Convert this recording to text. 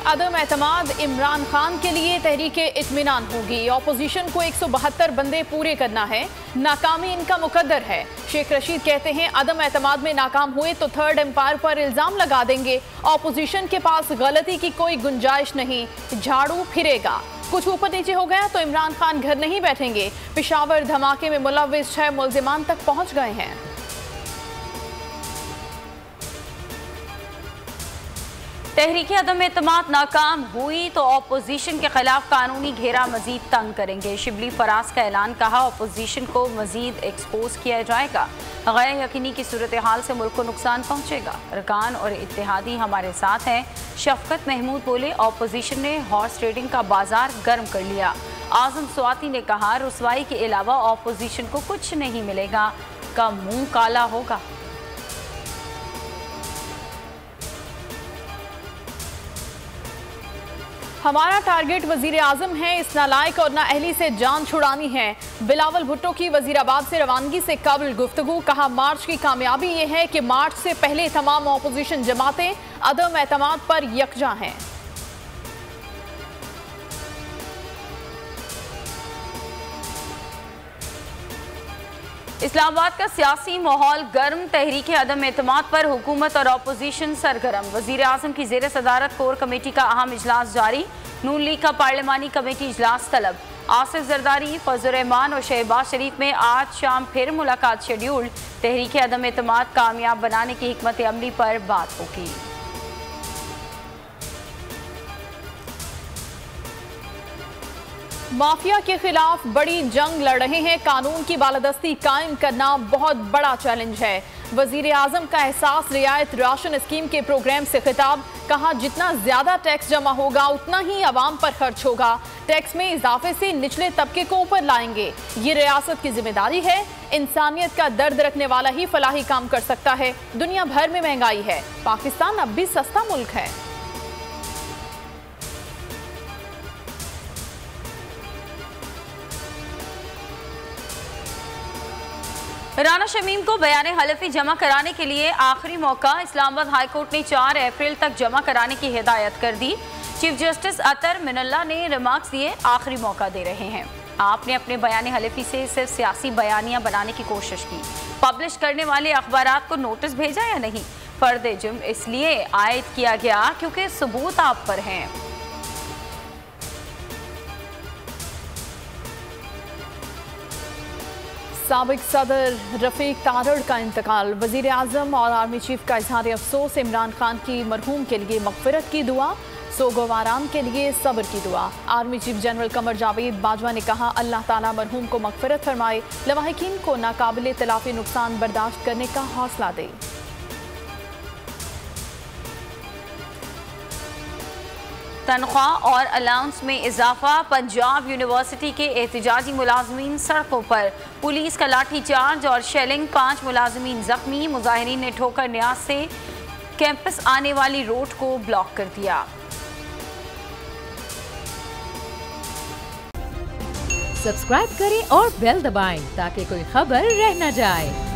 अदम एतमाद इमरान खान के लिए तहरीके इत्मीनान होगी। ऑपोजिशन को 172 बंदे पूरे करना है, नाकामी इनका मुकद्दर है। शेख रशीद कहते हैं अदम एतमाद में नाकाम हुए तो थर्ड एम्पायर पर इल्जाम लगा देंगे। ऑपोजिशन के पास गलती की कोई गुंजाइश नहीं, झाड़ू फिरेगा। कुछ ऊपर नीचे हो गया तो इमरान खान घर नहीं बैठेंगे। पेशावर धमाके में मुलव्विस 6 मुल्जिमान तक पहुंच गए हैं। तहरीक अदम एतमाद नाकाम हुई तो ऑपोजिशन के खिलाफ कानूनी घेरा मजीद तंग करेंगे। शिबली फराज का ऐलान, कहा ऑपोजिशन को मजीद एक्सपोज किया जाएगा। गैर यकीनी की सूरत हाल से मुल्क को नुकसान पहुंचेगा। अरकान और इत्तेहादी हमारे साथ हैं। शफकत महमूद बोले ऑपोजिशन ने हॉर्स ट्रेडिंग का बाजार गर्म कर लिया। आजम स्वाति ने कहा रुसवाई के अलावा ऑपोजिशन को कुछ नहीं मिलेगा, का मुंह काला होगा। हमारा टारगेट वजीर आजम है, इस नालायक और नाअहली से जान छुड़ानी है। बिलावल भुट्टो की वजीराबाद से रवानगी से कबल गुफ्तगू, कहा मार्च की कामयाबी ये है कि मार्च से पहले तमाम ऑपोजिशन जमातें अदम एतमाद पर यकजा हैं। इस्लामाबाद का सियासी माहौल गर्म, तहरीक अदम एतमाद पर हुकूमत और अपोजिशन सरगर्म। वजीर आजम की जेर सदारत कोर कमेटी का अहम इजलास जारी। नून लीग का पार्लिमानी कमेटी इजलास तलब। आसिफ जरदारी, फजल रहमान और शहबाज शरीफ में आज शाम फिर मुलाकात शेड्यूल। तहरीक अदम एतमाद कामयाब बनाने की हिकमत अमली पर बात होगी। माफिया के खिलाफ बड़ी जंग लड़ रहे हैं। कानून की बालादस्ती कायम करना बहुत बड़ा चैलेंज है। वजीर आजम का एहसास रियायत राशन स्कीम के प्रोग्राम से खिताब, कहा जितना ज्यादा टैक्स जमा होगा उतना ही आवाम पर खर्च होगा। टैक्स में इजाफे से निचले तबके को ऊपर लाएंगे, ये रियासत की जिम्मेदारी है। इंसानियत का दर्द रखने वाला ही फलाही काम कर सकता है। दुनिया भर में महंगाई है, पाकिस्तान अब भी सस्ता मुल्क है। राना शमीम को बयान हलफी जमा कराने के लिए आखिरी मौका। इस्लामाबाद हाईकोर्ट ने 4 अप्रैल तक जमा कराने की हिदायत कर दी। चीफ जस्टिस अतर मिनल्ला ने रिमार्क्स दिए, आखिरी मौका दे रहे हैं। आपने अपने बयान हलफी से सिर्फ सियासी बयानियां बनाने की कोशिश की। पब्लिश करने वाले अखबारात को नोटिस भेजा या नहीं? फर्द जुर्म इसलिए आयद किया गया क्योंकि सबूत आप पर हैं। साबिक सदर रफीक तारड़ का इंतकाल। वजीर आजम और आर्मी चीफ का इजहार अफसोस। इमरान खान की मरहूम के लिए मगफिरत की दुआ, सोगवाराम के लिए सब्र की दुआ। Army chief general Qamar Javed Bajwa ने कहा अल्लाह ताला मरहूम को मगफिरत फरमाए, लवाहिकीन को नाकाबिले तलाफी नुकसान बर्दाश्त करने का हौसला दे। तनख्वाह और अलाउंस में इजाफा। पंजाब यूनिवर्सिटी के एहतजाजी मुलाजमीन सड़कों पर। पुलिस का लाठीचार्ज और शेलिंग, 5 मुलाजमीन जख्मी। मुजाहिरीन ने ठोकर न्याज से कैंपस आने वाली रोड को ब्लॉक कर दिया। सब्सक्राइब करें और बेल दबाएं ताकि कोई खबर रह न जाए।